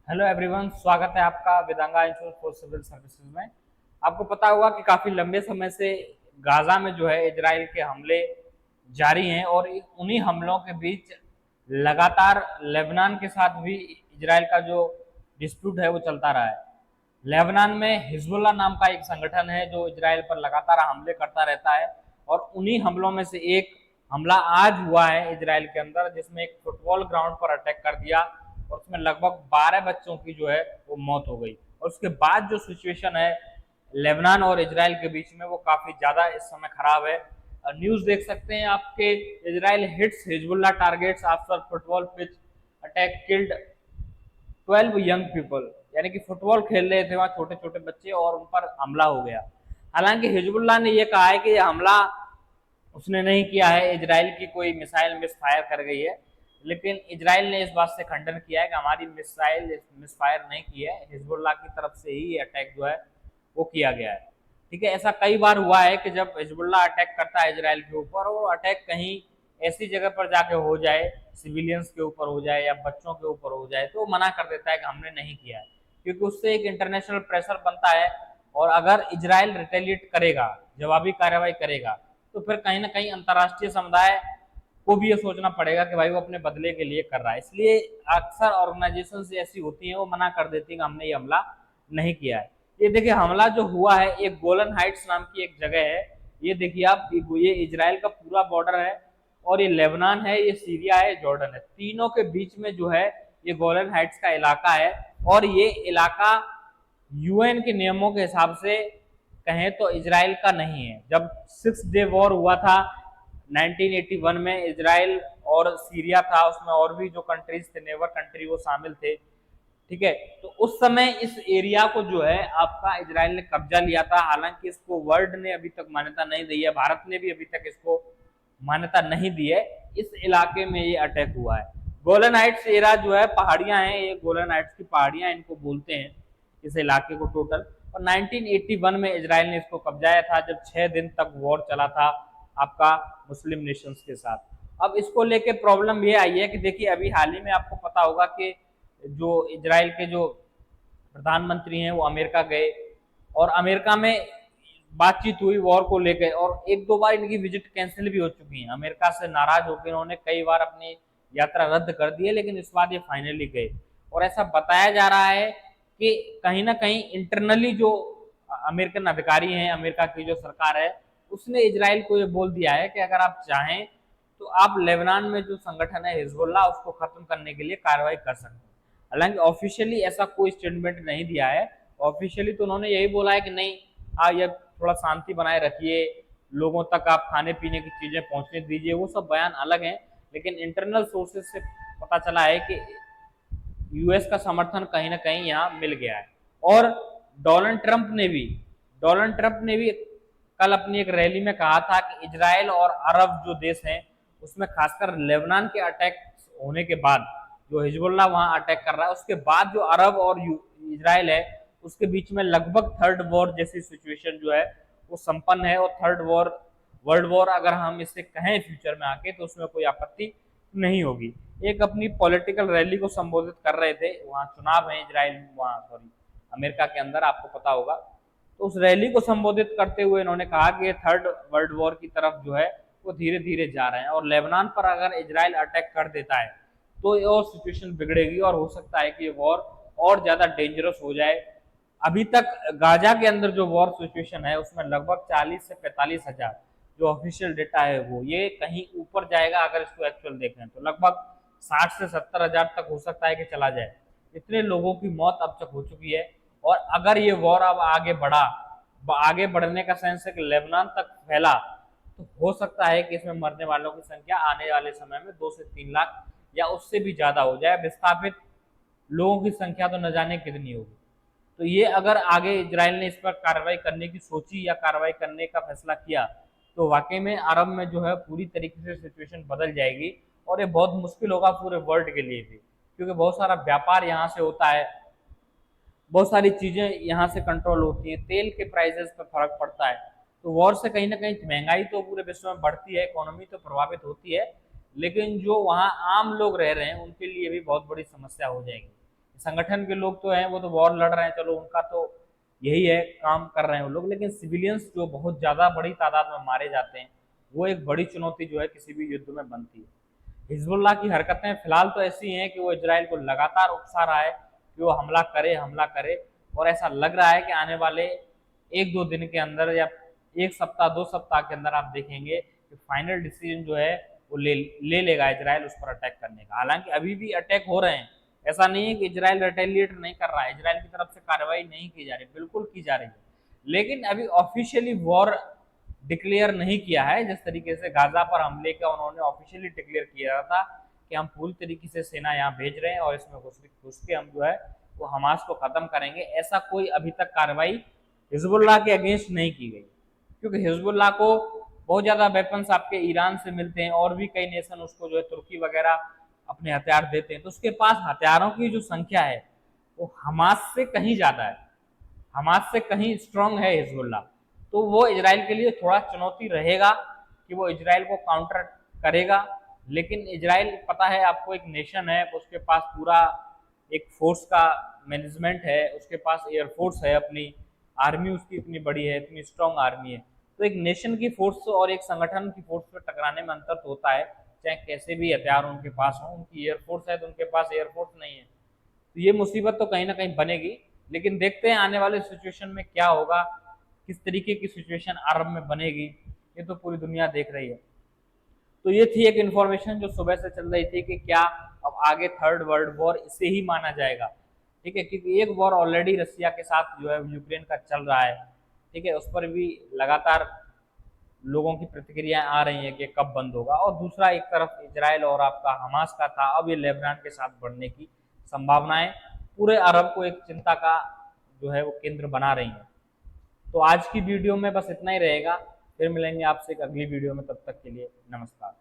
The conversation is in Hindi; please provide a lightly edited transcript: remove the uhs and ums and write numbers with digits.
हेलो एवरीवन, स्वागत है आपका वेदांगा इंस्टीट्यूट फॉर सिविल सर्विसेज में। आपको पता होगा कि काफी लंबे समय से गाजा में जो है इजराइल के हमले जारी हैं और उन्हीं हमलों के बीच लगातार लेबनान के साथ भी इजराइल का जो डिस्प्यूट है वो चलता रहा है। लेबनान में हिजबुल्ला नाम का एक संगठन है जो इजराइल पर लगातार हमले करता रहता है और उन्हीं हमलों में से एक हमला आज हुआ है इजराइल के अंदर, जिसमें एक फुटबॉल ग्राउंड पर अटैक कर दिया और उसमें लगभग 12 बच्चों की जो है वो मौत हो गई। और उसके बाद जो सिचुएशन है लेबनान और इजराइल के बीच में वो काफी ज्यादा इस समय खराब है। न्यूज देख सकते हैं आपके, Israel hits Hezbollah targets after football pitch attack killed 12 young people, यानी कि फुटबॉल खेल रहे थे वहां छोटे छोटे बच्चे और उन पर हमला हो गया। हालांकि हिजबुल्लाह ने यह कहा है कि हमला उसने नहीं किया है, इजराइल की कोई मिसाइल मिसफायर कर गई है, लेकिन इजराइल ने इस बात से खंडन किया है कि हमारी मिसाइल मिसफायर नहीं की है, हिजबुल्लाह की तरफ से ही अटैक जो है वो किया गया है। ठीक है, ऐसा कई बार हुआ है कि जब हिजबुल्लाह अटैक करता है इजराइल के ऊपर और अटैक कहीं ऐसी जगह पर जाके हो जाए, सिविलियंस के ऊपर हो जाए या बच्चों के ऊपर हो जाए, तो वो मना कर देता है कि हमने नहीं किया है, क्योंकि उससे एक इंटरनेशनल प्रेशर बनता है। और अगर इजराइल रिटेलिएट करेगा, जवाबी कार्रवाई करेगा, तो फिर कहीं ना कहीं अंतर्राष्ट्रीय समुदाय को भी ये सोचना पड़ेगा कि भाई वो अपने बदले के लिए कर रहा है। इसलिए अक्सर ऑर्गेनाइजेशन ऐसी होती हैं, वो मना कर देती हैं कि हमने ये हमला नहीं किया है। ये देखिए, हमला जो हुआ है एक गोलन हाइट्स नाम की एक जगह है, ये देखिए आप, ये इजराइल का पूरा बॉर्डर है और ये लेबनान है, ये सीरिया है, जॉर्डन है, तीनों के बीच में जो है ये गोलन हाइट्स का इलाका है। और ये इलाका यूएन के नियमों के हिसाब से कहें तो इजराइल का नहीं है। जब 6 डे वॉर हुआ था 1981 में, इजराइल और सीरिया था, उसमें और भी जो कंट्रीज थे, नेबर कंट्री, वो शामिल थे। ठीक है, तो उस समय इस एरिया को जो है आपका इजराइल ने कब्जा लिया था। हालांकि इसको वर्ल्ड ने अभी तक मान्यता नहीं दी है, भारत ने भी अभी तक इसको मान्यता नहीं दी है। इस इलाके में ये अटैक हुआ है। गोलन हाइट्स एरा जो है पहाड़ियां हैं, ये गोलन हाइट्स की पहाड़ियां इनको बोलते हैं, इस इलाके को टोटल। और 1981 में इजराइल ने इसको कब्जाया था, जब 6 दिन तक वॉर चला था आपका मुस्लिम नेशंस के साथ। अब इसको लेके प्रॉब्लम ये आई है कि देखिए, अभी हाल ही में आपको पता होगा कि जो इजराइल के जो प्रधानमंत्री हैं वो अमेरिका गए और अमेरिका में बातचीत हुई वॉर को लेकर, और एक दो बार इनकी विजिट कैंसिल भी हो चुकी है। अमेरिका से नाराज होकर इन्होंने कई बार अपनी यात्रा रद्द कर दी है, लेकिन इस बार ये फाइनली गए। और ऐसा बताया जा रहा है कि कहीं ना कहीं इंटरनली जो अमेरिकन अधिकारी हैं, अमेरिका की जो सरकार है, उसने इजराइल को ये बोल दिया है कि अगर आप चाहें तो आप लेबनान में जो संगठन है हिजबुल्लाह, उसको खत्म करने के लिए कार्रवाई कर सकते हैं। हालांकि ऑफिशियली ऐसा कोई स्टेटमेंट नहीं दिया है। ऑफिशियली तो उन्होंने यही बोला है कि नहीं, ये थोड़ा शांति बनाए रखिए, लोगों तक आप खाने पीने की चीजें पहुंचने दीजिए, वो सब बयान अलग है। लेकिन इंटरनल सोर्सेज से पता चला है कि यूएस का समर्थन कहीं ना कहीं यहाँ मिल गया है। और डोनाल्ड ट्रंप ने भी डोनाल्ड ट्रंप ने भी कल अपनी एक रैली में कहा था कि इजराइल और अरब जो देश हैं, उसमें खासकर लेबनान के अटैक होने के बाद, जो हिजबुल्लाह वहां अटैक कर रहा है, उसके बाद जो अरब और इजराइल है उसके बीच में लगभग थर्ड वॉर जैसी सिचुएशन जो है वो संपन्न है। और थर्ड वॉर, वर्ल्ड वॉर अगर हम इसे कहें फ्यूचर में आके, तो उसमें कोई आपत्ति नहीं होगी। एक अपनी पॉलिटिकल रैली को संबोधित कर रहे थे, वहां चुनाव है इजराइल, वहां सॉरी अमेरिका के अंदर, आपको पता होगा। तो उस रैली को संबोधित करते हुए इन्होंने कहा कि थर्ड वर्ल्ड वॉर की तरफ जो है वो धीरे धीरे जा रहे हैं, और लेबनान पर अगर इजराइल अटैक कर देता है तो ये और सिचुएशन बिगड़ेगी और हो सकता है कि ये वॉर और ज्यादा डेंजरस हो जाए। अभी तक गाजा के अंदर जो वॉर सिचुएशन है उसमें लगभग 40 से 45 हजार जो ऑफिशियल डेटा है वो, ये कहीं ऊपर जाएगा अगर इसको एक्चुअल देखें तो लगभग 60 से 70 हजार तक हो सकता है कि चला जाए। इतने लोगों की मौत अब तक हो चुकी है। और अगर ये वॉर अब आगे बढ़ा, आगे बढ़ने का सेंस है कि लेबनान तक फैला, तो हो सकता है कि इसमें मरने वालों की संख्या आने वाले समय में 2 से 3 लाख या उससे भी ज्यादा हो जाए। विस्थापित लोगों की संख्या तो न जाने कितनी होगी। तो ये अगर आगे इजराइल ने इस पर कार्रवाई करने की सोची या कार्रवाई करने का फैसला किया, तो वाकई में अरब में जो है पूरी तरीके से सिचुएशन बदल जाएगी। और ये बहुत मुश्किल होगा पूरे वर्ल्ड के लिए भी, क्योंकि बहुत सारा व्यापार यहाँ से होता है, बहुत सारी चीजें यहाँ से कंट्रोल होती हैं, तेल के प्राइसेस पर फर्क पड़ता है। तो वॉर से कहीं ना कहीं महंगाई तो पूरे विश्व में बढ़ती है, इकोनॉमी तो प्रभावित होती है, लेकिन जो वहाँ आम लोग रह रहे हैं उनके लिए भी बहुत बड़ी समस्या हो जाएगी। संगठन के लोग तो हैं, वो तो वॉर लड़ रहे हैं, चलो उनका तो यही है, काम कर रहे हैं वो लोग, लेकिन सिविलियंस जो बहुत ज्यादा बड़ी तादाद में मारे जाते हैं, वो एक बड़ी चुनौती जो है किसी भी युद्ध में बनती है। हिजबुल्लाह की हरकतें फिलहाल तो ऐसी हैं कि वो इजराइल को लगातार उकसा रहा है कि वो हमला करे, और ऐसा लग रहा है कि आने वाले एक दो दिन के अंदर या एक सप्ताह दो सप्ताह के अंदर आप देखेंगे कि फाइनल डिसीजन जो है वो ले लेगा इजराइल उस पर अटैक करने का। हालांकि अभी भी अटैक हो रहे हैं, ऐसा नहीं है कि इजराइल रिटेलिएट नहीं कर रहा है, इजराइल की तरफ से कार्रवाई नहीं की जा रही, बिल्कुल की जा रही है, लेकिन अभी ऑफिशियली वॉर डिक्लेयर नहीं किया है। जिस तरीके से गाजा पर हमले का उन्होंने ऑफिशियली डिक्लेयर किया था कि हम पूरी तरीके से सेना यहाँ भेज रहे हैं और इसमें घुस के हम जो है वो हमास को खत्म करेंगे, ऐसा कोई अभी तक कार्रवाई हिजबुल्लाह के अगेंस्ट नहीं की गई, क्योंकि हिजबुल्लाह को बहुत ज्यादा वेपन्स आपके ईरान से मिलते हैं और भी कई नेशन उसको जो है तुर्की वगैरह अपने हथियार देते हैं, तो उसके पास हथियारों की जो संख्या है वो हमास से कहीं ज्यादा है, हमास से कहीं स्ट्रांग है हिजबुल्लाह। तो वो इजराइल के लिए थोड़ा चुनौती रहेगा कि वो इजराइल को काउंटर करेगा, लेकिन इजराइल पता है आपको एक नेशन है, उसके पास पूरा एक फोर्स का मैनेजमेंट है, उसके पास एयरफोर्स है, अपनी आर्मी उसकी इतनी बड़ी है, इतनी स्ट्रांग आर्मी है। तो एक नेशन की फोर्स और एक संगठन की फोर्स पे टकराने में अंतर तो होता है, चाहे कैसे भी हथियार उनके पास हो, उनकी एयरफोर्स है तो उनके पास एयरफोर्स नहीं है, तो ये मुसीबत तो कहीं ना कहीं बनेगी। लेकिन देखते हैं आने वाले सिचुएशन में क्या होगा, किस तरीके की सिचुएशन अरब में बनेगी, ये तो पूरी दुनिया देख रही है। तो ये थी एक इन्फॉर्मेशन जो सुबह से चल रही थी कि क्या अब आगे थर्ड वर्ल्ड वॉर इसे ही माना जाएगा, ठीक है, क्योंकि एक वॉर ऑलरेडी रसिया के साथ जो है यूक्रेन का चल रहा है, ठीक है, उस पर भी लगातार लोगों की प्रतिक्रियाएं आ रही हैं कि कब बंद होगा, और दूसरा एक तरफ इजराइल और आपका हमास का था, अब ये लेबनान के साथ बढ़ने की संभावनाएं पूरे अरब को एक चिंता का जो है वो केंद्र बना रही हैं। तो आज की वीडियो में बस इतना ही रहेगा, फिर मिलेंगे आपसे एक अगली वीडियो में, तब तक के लिए नमस्कार।